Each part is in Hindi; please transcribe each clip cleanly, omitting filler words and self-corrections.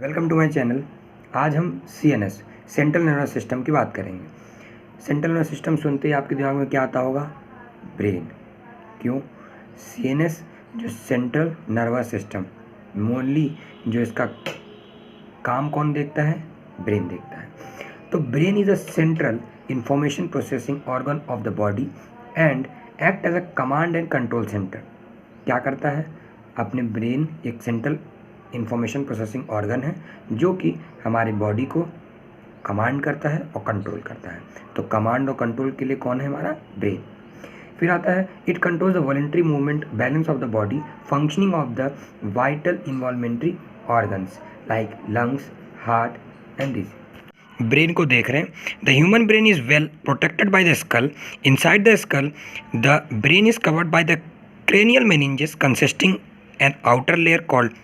Welcome to my channel. आज हम सीएनएस सेंट्रल नर्वस सिस्टम की बात करेंगे। सेंट्रल नर्वस सिस्टम सुनते ही आपके दिमाग में क्या आता होगा? ब्रेन। क्यों? सीएनएस जो सेंट्रल नर्वस सिस्टम मोनली जो इसका काम कौन देखता है? ब्रेन देखता है। तो brain is a central information processing organ of the body and act as a command and control centre. क्या करता है? अपने ब्रेन एक सेंट्रल इंफॉर्मेशन प्रोसेसिंग ऑर्गन है जो कि हमारी बॉडी को कमांड करता है और कंट्रोल करता है। तो कमांड और कंट्रोल के लिए कौन है? हमारा ब्रेन। फिर आता है it controls the voluntary movement, balance of the body, functioning of the vital involuntary organs like lungs, heart and this. Brain को देख रहे हैं। The human brain is well protected by the skull. Inside the skull the brain is covered by the cranial meninges consisting an outer layer called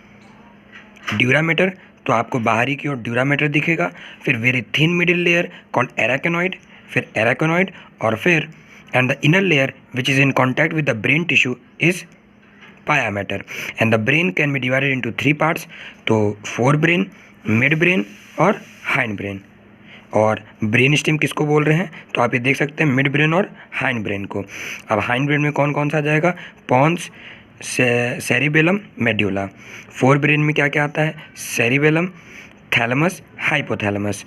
dura mater. तो आपको बाहरी की ओर ड्यूरामेटर दिखेगा। फिर very thin middle layer called arachnoid, फिर एराकेनॉइड, और फिर and the inner layer which is in contact with the brain tissue is pia mater. And the brain can be divided into 3 parts. तो फोर ब्रेन, मिड ब्रेन और हाइंड ब्रेन। और ब्रेन स्टेम किसको बोल रहे हैं? तो आप ये देख सकते हैं मिड ब्रेन और हाइंड ब्रेन को। अब हाइंड ब्रेन में कौन कौन सा आ जाएगा? Pons, cerebellum, medulla. Forebrain में क्या क्या आता है? Cerebellum, thalamus, hypothalamus.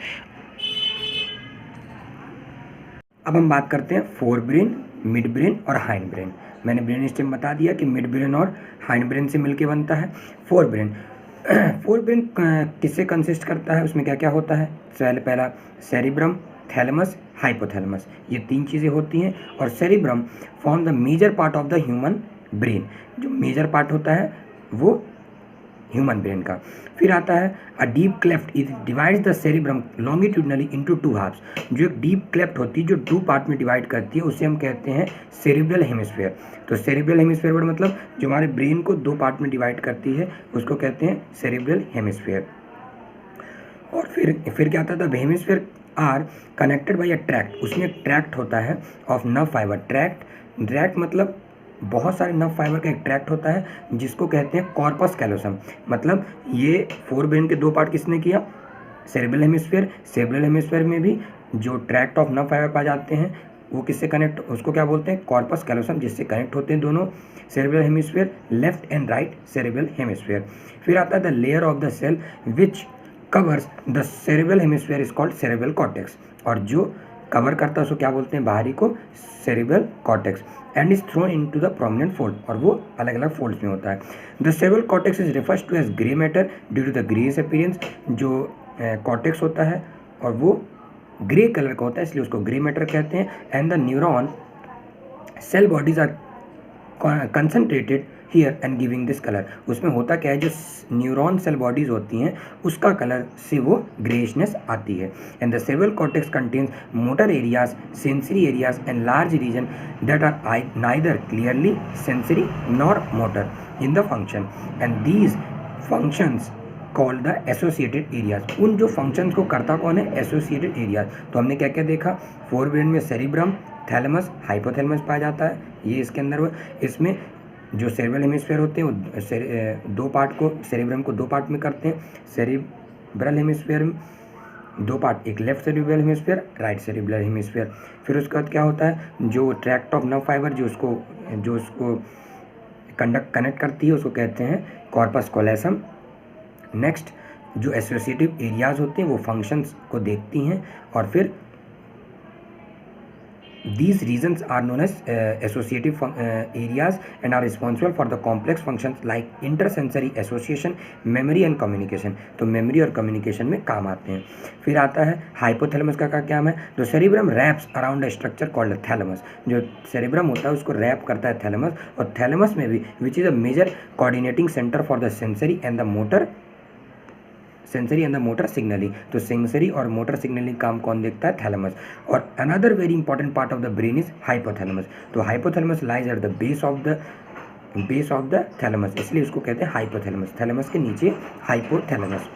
अब हम बात करते हैं फोर ब्रेन, मिड ब्रेन और हाइंड ब्रेन। मैंने ब्रेन स्टेम बता दिया कि मिड ब्रेन और हाइंड ब्रेन से मिलके बनता है फोर ब्रेन। फोर ब्रेन किससे कंसिस्ट करता है? उसमें क्या क्या होता है? पहला सेरिब्रम, थैलेमस, हाइपोथैलेमस, ये 3 चीज़ें होती हैं। और cerebrum form the major part of the human brain. जो मेजर पार्ट होता है वो ह्यूमन ब्रेन का। फिर आता है a deep cleft is divides the cerebrum longitudinally into 2 halves. जो एक डीप क्लेफ्ट होती है जो 2 पार्ट में डिवाइड करती है उसे हम कहते हैं सेरिब्रल हेमिस्फीयर। तो सेरिब्रल हेमिस्फीयर वर्ड मतलब जो हमारे ब्रेन को 2 पार्ट में डिवाइड करती है उसको कहते हैं सेरिब्रल हेमिस्फीयर। और फिर क्या आता था? Hemisphere are connected by a tract. उसमें एक ट्रैक्ट होता है ऑफ नर्व फाइबर। ट्रैक्ट मतलब बहुत सारे नर्व फाइबर का एक ट्रैक्ट होता है जिसको कहते हैं कॉर्पस कैलोसम। मतलब ये फोर ब्रेन के 2 पार्ट किसने किया? Cerebral hemisphere. सेरेब्रल हेमिस्फीयर में भी जो ट्रैक्ट ऑफ नर्व फाइबर पाए जाते हैं वो किससे कनेक्ट, उसको क्या बोलते हैं? कॉर्पस कैलोसम, जिससे कनेक्ट होते हैं दोनों cerebral hemisphere, left and right cerebral hemisphere. फिर आता है the layer of the cell which covers the cerebral hemisphere is called cerebral cortex. और जो कवर करता है उसको क्या बोलते हैं? बाहरी को cerebral cortex. And is thrown into the prominent fold, और वो अलग अलग फोल्ड्स में होता है। The cerebral cortex is refers to as grey matter due to the greyish appearance. जो कॉर्टेक्स होता है और वो ग्रे कलर का होता है इसलिए उसको ग्रे मैटर कहते हैं। And the neuron cell bodies are concentrated here and giving this colour. उसमें होता क्या है? जो न्यूरॉन सेल बॉडीज होती हैं उसका कलर से वो ग्रेइशनेस आती है। And the cerebral cortex contains motor areas, sensory areas and large region that are neither clearly sensory nor motor in the function and these functions called the associated areas. उन जो फंक्शंस को करता कौन है? Associated areas. तो हमने क्या क्या देखा? फोर ब्रेन में सेरिब्रम, थैलेमस, हाइपोथैलेमस पाया जाता है, ये इसके अंदर हुआ। इसमें जो सेरेब्रल हेमिस्फीयर होते हैं वो 2 पार्ट को, सेरिब्रम को 2 पार्ट में करते हैं। सेरिब्रल हेमिस्फीयर में 2 पार्ट, एक left cerebral hemisphere, right cerebral hemisphere. फिर उसके बाद क्या होता है? जो ट्रैक्ट ऑफ नर्व फाइबर जो उसको कनेक्ट करती है उसको कहते हैं कॉर्पस कॉलोसम। नेक्स्ट जो एसोसिएटिव एरियाज होते हैं वो फंक्शंस को देखती हैं। और फिर these regions are known as associative areas and are responsible for the complex functions like intersensory association, memory and communication। तो memory और communication में काम आते हैं। फिर आता है हाइपोथैलेमस का क्या काम है? तो cerebrum wraps around a structure called thalamus. जो सेरिब्रम होता है उसको रैप करता है थैलेमस। और थैलेमस में भी which is a major coordinating centre for the sensory and the motor signalling. तो सेंसरी और मोटर सिग्नलिंग काम कौन देखता है? थैलेमस। और another very important part of the brain is hypothalamus. तो hypothalamus lies at the base of the thalamus, इसलिए उसको कहते हैं हाइपोथैलेमस। थैलेमस के नीचे हाइपोथैलेमस।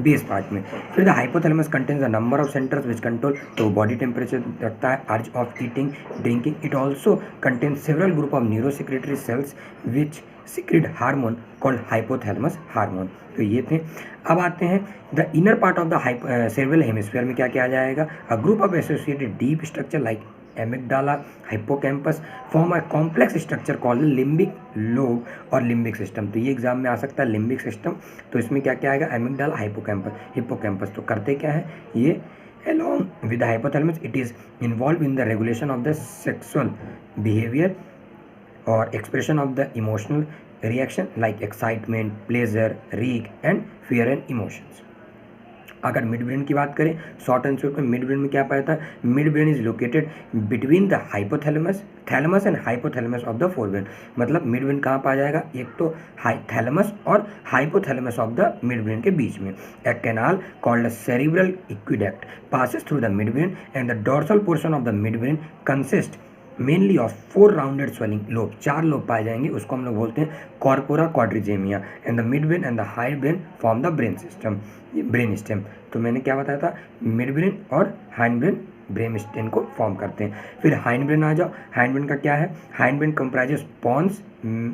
बेस पार्ट में। फिर the hypothalamus contains the number of centres which control, तो बॉडी टेम्परेचर रखता है, urge of eating drinking. It also contain several group of neurosecretory cells which secrete hormone called hypothalamus hormone. तो ये थे। अब आते हैं the inner part of the cerebral hemisphere में क्या क्या आ जाएगा। A group of associated deep structure like amygdala, hippocampus form a complex structure called limbic lobe और लिम्बिक सिस्टम। तो ये एग्जाम में आ सकता है लिम्बिक सिस्टम। तो इसमें क्या क्या आएगा, एमिगडाला, हिप्पोकैम्पस। हिप्पोकैम्पस तो करते क्या है ये, along with the hypothalamus it is involved in the regulation of the sexual behavior or expression of the emotional reaction like excitement, pleasure, rage and fear and emotions। अगर मिड ब्रेन की बात करें शॉर्ट एंड स्वीट में, मिड ब्रेन में क्या पाता है, midbrain is located between the hypothalamus thalamus and hypothalamus of the forebrain. मतलब मिड ब्रेन कहाँ पाया जाएगा, एक तो थैलेमस और hypothalamus of the midbrain के बीच में। A canal called cerebral aqueduct passes through the midbrain and the dorsal portion of the midbrain consist mainly of 4 rounded swelling lobe. 4 lobe पाए जाएंगे, उसको हम लोग बोलते हैं corpora quadrigemina. And the midbrain and the hindbrain form the brain system, brain stem. तो मैंने क्या बताया था, मिड ब्रेन और हाइंड ब्रेन ब्रेन स्टेम को फॉर्म करते हैं। फिर हाइंड ब्रेन आ जाओ, हाइंड ब्रेन का क्या है, hindbrain comprises pons,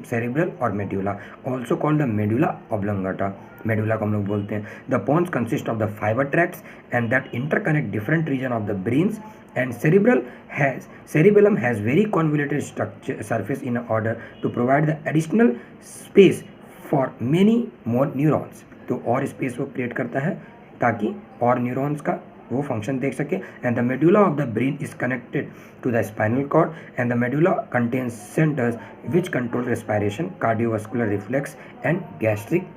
cerebral और medulla, also called the medulla oblongata. Medulla को हम लोग बोलते हैं। The pons consist of the fibre tracts and that interconnect different region of the brains and cerebellum has very convoluted structure surface in order to provide the additional space for many more neurons। तो और स्पेस वो क्रिएट करता है ताकि और न्यूरॉन्स का वो फंक्शन देख सके। And the medulla of the brain is connected to the spinal cord and the medulla contains centres which control respiration, cardiovascular reflex and gastric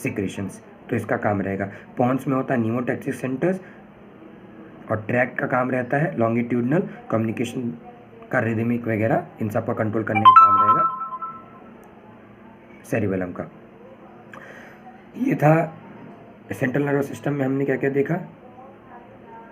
secretions. तो इसका काम रहेगा। पॉन्स में होता है न्यूमोटैक्सिक सेंटर्स और ट्रैक का काम रहता है लॉन्गिट्यूडनल कम्युनिकेशन का, रिदमिक वगैरह इन सब का कंट्रोल करने का काम रहेगा सेरिबेलम का। ये था सेंट्रल नर्वस सिस्टम में हमने क्या क्या देखा।